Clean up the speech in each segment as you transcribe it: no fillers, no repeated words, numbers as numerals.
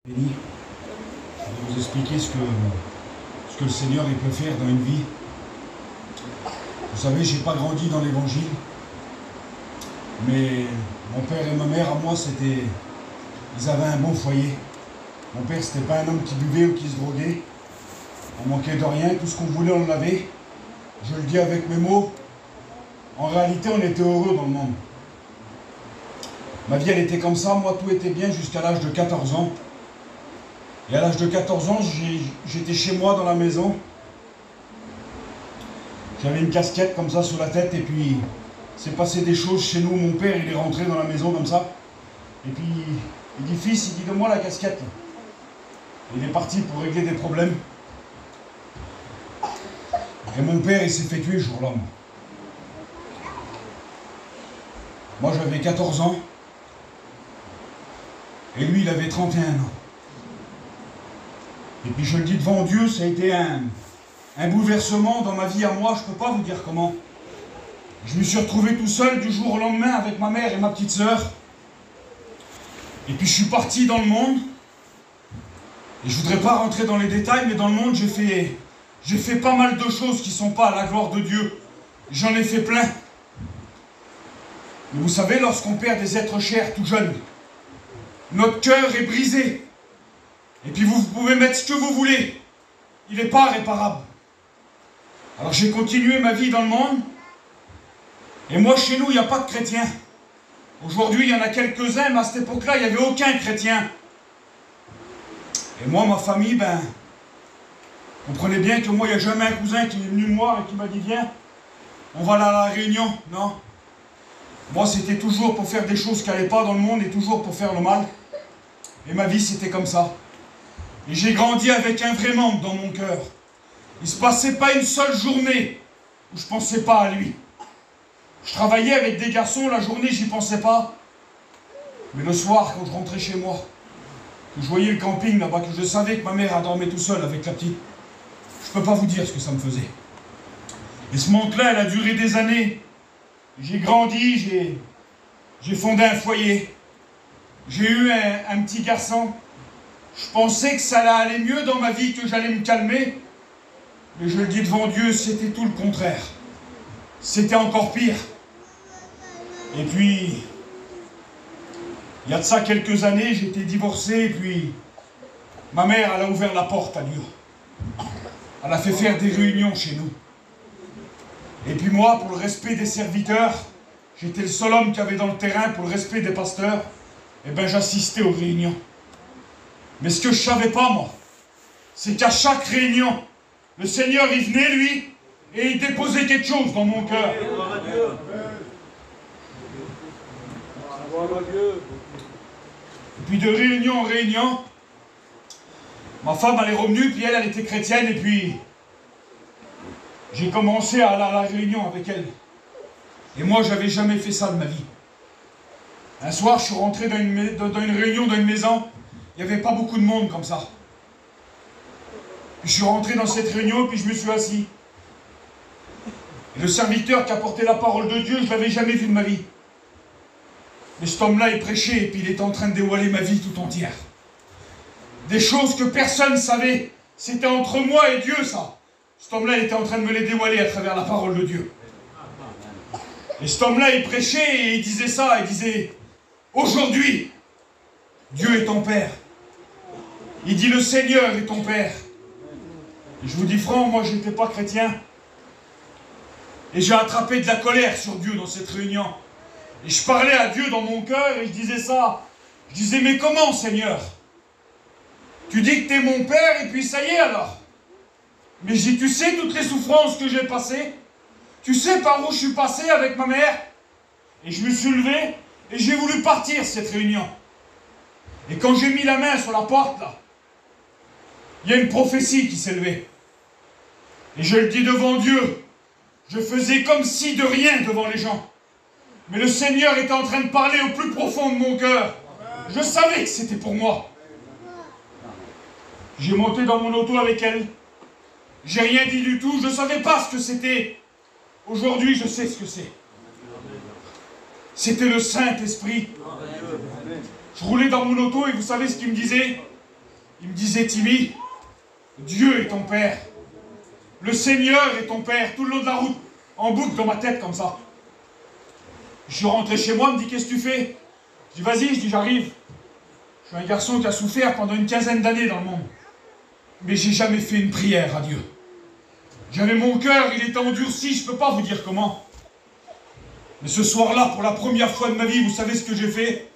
Béni. Je vais vous expliquer ce que le Seigneur il peut faire dans une vie. Vous savez, je n'ai pas grandi dans l'évangile, mais mon père et ma mère, à moi, ils avaient un bon foyer. Mon père, c'était pas un homme qui buvait ou qui se droguait. On manquait de rien, tout ce qu'on voulait, on l'avait. Je le dis avec mes mots. En réalité, on était heureux dans le monde. Ma vie, elle était comme ça. Moi, tout était bien jusqu'à l'âge de 14 ans. Et à l'âge de 14 ans, j'étais chez moi dans la maison. J'avais une casquette comme ça sur la tête. Et puis, c'est passé des choses chez nous. Mon père, il est rentré dans la maison comme ça. Et puis, il dit, fils, il dit, donne-moi la casquette. Il est parti pour régler des problèmes. Et mon père, il s'est fait tuer ce jour-là. Moi, j'avais 14 ans. Et lui, il avait 31 ans. Et puis, je le dis devant Dieu, ça a été un bouleversement dans ma vie à moi. Je ne peux pas vous dire comment. Je me suis retrouvé tout seul du jour au lendemain avec ma mère et ma petite sœur. Et puis, je suis parti dans le monde. Et je ne voudrais pas rentrer dans les détails, mais dans le monde, j'ai fait pas mal de choses qui ne sont pas à la gloire de Dieu. J'en ai fait plein. Mais vous savez, lorsqu'on perd des êtres chers tout jeunes, notre cœur est brisé. Et puis vous pouvez mettre ce que vous voulez. Il n'est pas réparable. Alors j'ai continué ma vie dans le monde. Et moi, chez nous, il n'y a pas de chrétiens. Aujourd'hui, il y en a quelques-uns, mais à cette époque-là, il n'y avait aucun chrétien. Et moi, ma famille, comprenez bien que moi, il n'y a jamais un cousin qui est venu me voir et qui m'a dit, viens, on va aller à la Réunion. Non. Moi, c'était toujours pour faire des choses qui n'allaient pas dans le monde et toujours pour faire le mal. Et ma vie, c'était comme ça. Et j'ai grandi avec un vrai manque dans mon cœur. Il ne se passait pas une seule journée où je ne pensais pas à lui. Je travaillais avec des garçons, la journée, j'y pensais pas. Mais le soir, quand je rentrais chez moi, que je voyais le camping là-bas, que je savais que ma mère dormait tout seule avec la petite, je ne peux pas vous dire ce que ça me faisait. Et ce manque-là, elle a duré des années. J'ai grandi, j'ai fondé un foyer. J'ai eu un petit garçon. Je pensais que ça allait aller mieux dans ma vie, que j'allais me calmer. Mais je le dis devant Dieu, c'était tout le contraire. C'était encore pire. Et puis, il y a de ça quelques années, j'étais divorcé, et puis ma mère, elle a ouvert la porte à Dieu. Elle a fait faire des réunions chez nous. Et puis moi, pour le respect des serviteurs, j'étais le seul homme qu'il y avait dans le terrain, pour le respect des pasteurs, et j'assistais aux réunions. Mais ce que je ne savais pas, moi, c'est qu'à chaque réunion, le Seigneur, il venait, lui, et il déposait quelque chose dans mon cœur. Et puis de réunion en réunion, ma femme, elle est revenue, puis elle était chrétienne, et puis j'ai commencé à aller à la réunion avec elle. Et moi, je n'avais jamais fait ça de ma vie. Un soir, je suis rentré dans une réunion, dans une maison. Il n'y avait pas beaucoup de monde comme ça. Puis je suis rentré dans cette réunion, puis je me suis assis. Et le serviteur qui a porté la parole de Dieu, je ne l'avais jamais vu de ma vie. Mais cet homme-là, il prêchait, et puis il était en train de dévoiler ma vie tout entière. Des choses que personne ne savait. C'était entre moi et Dieu, ça. Cet homme-là, il était en train de me les dévoiler à travers la parole de Dieu. Et cet homme-là, il prêchait et il disait ça, il disait, aujourd'hui, Dieu est ton Père. Il dit, le Seigneur est ton Père. Et je vous dis franc, moi, je n'étais pas chrétien. Et j'ai attrapé de la colère sur Dieu dans cette réunion. Et je parlais à Dieu dans mon cœur et je disais ça. Je disais, mais comment, Seigneur? Tu dis que tu es mon Père et puis ça y est alors. Mais je dis, tu sais toutes les souffrances que j'ai passées? Tu sais par où je suis passé avec ma mère? Et je me suis levé et j'ai voulu partir cette réunion. Et quand j'ai mis la main sur la porte, là, il y a une prophétie qui s'est levée. Et je le dis devant Dieu, je faisais comme si de rien devant les gens. Mais le Seigneur était en train de parler au plus profond de mon cœur. Je savais que c'était pour moi. J'ai monté dans mon auto avec elle. J'ai rien dit du tout, je ne savais pas ce que c'était. Aujourd'hui, je sais ce que c'est. C'était le Saint-Esprit. Je roulais dans mon auto et vous savez ce qu'il me disait? Il me disait, Timmy, Dieu est ton père. Le Seigneur est ton père, tout le long de la route, en boucle dans ma tête comme ça. Je suis rentré chez moi, il me dit, qu'est-ce que tu fais? Je dis, vas-y, je dis, j'arrive. Je suis un garçon qui a souffert pendant une quinzaine d'années dans le monde. Mais j'ai jamais fait une prière à Dieu. J'avais mon cœur, il était endurci, je ne peux pas vous dire comment. Mais ce soir-là, pour la première fois de ma vie, vous savez ce que j'ai fait?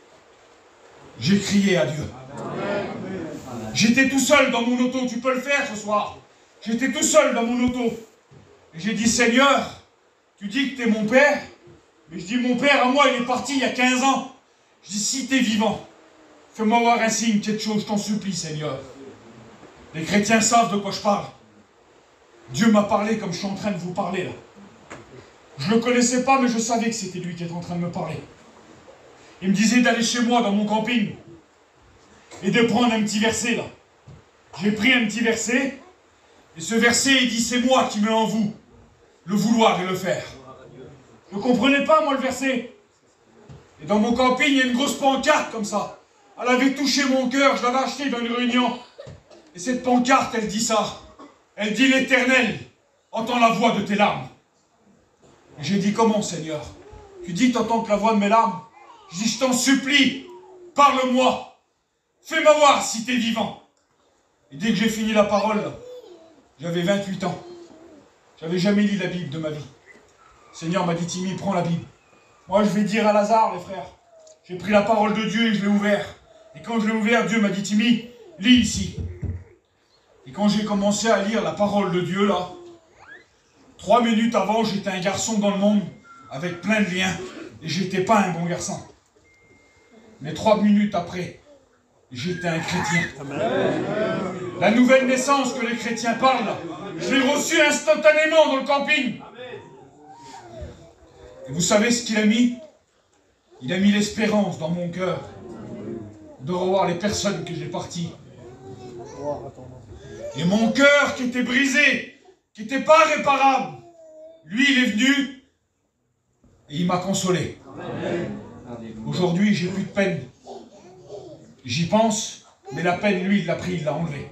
J'ai crié à Dieu. J'étais tout seul dans mon auto, tu peux le faire ce soir. J'étais tout seul dans mon auto. Et j'ai dit, Seigneur, tu dis que tu es mon père. Mais je dis, mon père à moi, il est parti il y a 15 ans. Je dis, si tu es vivant, fais-moi voir un signe, quelque chose, je t'en supplie, Seigneur. Les chrétiens savent de quoi je parle. Dieu m'a parlé comme je suis en train de vous parler là. Je ne le connaissais pas, mais je savais que c'était lui qui était en train de me parler. Il me disait d'aller chez moi dans mon camping et de prendre un petit verset là. J'ai pris un petit verset et ce verset il dit, c'est moi qui mets en vous le vouloir et le faire. Je ne comprenais pas moi le verset. Et dans mon camping il y a une grosse pancarte comme ça. Elle avait touché mon cœur, je l'avais achetée dans une réunion. Et cette pancarte elle dit ça. Elle dit, l'Éternel entend la voix de tes larmes. Et j'ai dit, comment Seigneur? Tu dis, t'entends que la voix de mes larmes? Je dis, je t'en supplie, parle-moi. Fais-moi voir si t'es vivant. Et dès que j'ai fini la parole, j'avais 28 ans. J'avais jamais lu la Bible de ma vie. Le Seigneur m'a dit, Timmy, prends la Bible. Moi, je vais dire à Lazare, les frères. J'ai pris la parole de Dieu et je l'ai ouvert. Et quand je l'ai ouvert, Dieu m'a dit, Timmy, lis ici. Et quand j'ai commencé à lire la parole de Dieu, là, 3 minutes avant, j'étais un garçon dans le monde, avec plein de liens, et j'étais pas un bon garçon. Mais 3 minutes après, j'étais un chrétien. Amen. La nouvelle naissance que les chrétiens parlent, je l'ai reçue instantanément dans le camping. Et vous savez ce qu'il a mis? Il a mis l'espérance dans mon cœur de revoir les personnes que j'ai parties. Et mon cœur qui était brisé, qui n'était pas réparable, lui il est venu et il m'a consolé. Aujourd'hui j'ai plus de peine. J'y pense, mais la peine lui il l'a pris, il l'a enlevé.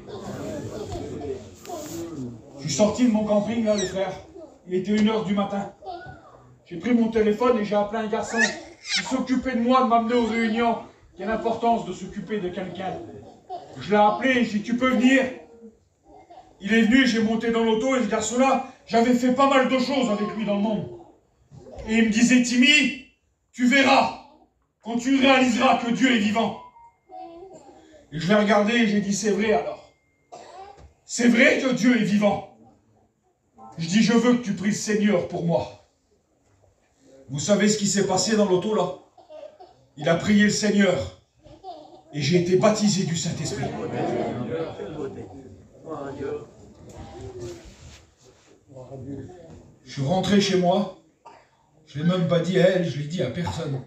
Je suis sorti de mon camping là les frères, il était 1h du matin. J'ai pris mon téléphone et j'ai appelé un garçon qui s'occupait de moi, de m'amener aux réunions. Quelle importance de s'occuper de quelqu'un. Je l'ai appelé et j'ai dit tu peux venir. Il est venu, j'ai monté dans l'auto et ce garçon-là, j'avais fait pas mal de choses avec lui dans le monde. Et il me disait, Timmy, tu verras, quand tu réaliseras que Dieu est vivant. Et je l'ai regardé et j'ai dit, c'est vrai alors. C'est vrai que Dieu est vivant. Je dis, je veux que tu pries le Seigneur pour moi. Vous savez ce qui s'est passé dans l'auto là? Il a prié le Seigneur et j'ai été baptisé du Saint-Esprit. Je suis rentré chez moi, je ne l'ai même pas dit à elle, je l'ai dit à personne.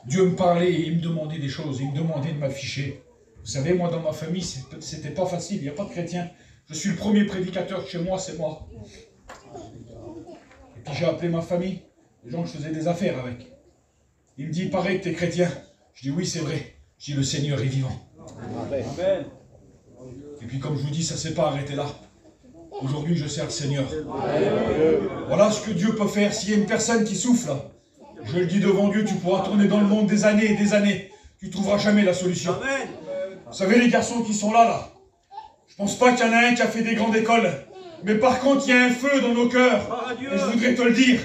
Dieu me parlait et il me demandait des choses, il me demandait de m'afficher. Vous savez, moi dans ma famille, c'était pas facile, il n'y a pas de chrétien. Je suis le premier prédicateur de chez moi, c'est moi. Et puis j'ai appelé ma famille, les gens que je faisais des affaires avec. Il me dit, il paraît que tu es chrétien. Je dis, oui, c'est vrai. Je dis, le Seigneur est vivant. Amen. Et puis comme je vous dis, ça ne s'est pas arrêté là. Aujourd'hui, je sers le Seigneur. Voilà ce que Dieu peut faire. S'il y a une personne qui souffle, je le dis devant Dieu, tu pourras tourner dans le monde des années et des années. Tu ne trouveras jamais la solution. Vous savez, les garçons qui sont là, je ne pense pas qu'il y en a un qui a fait des grandes écoles. Mais par contre, il y a un feu dans nos cœurs. Et je voudrais te le dire.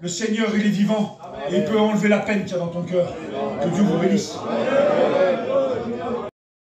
Le Seigneur, il est vivant. Et il peut enlever la peine qu'il y a dans ton cœur. Que Dieu vous bénisse.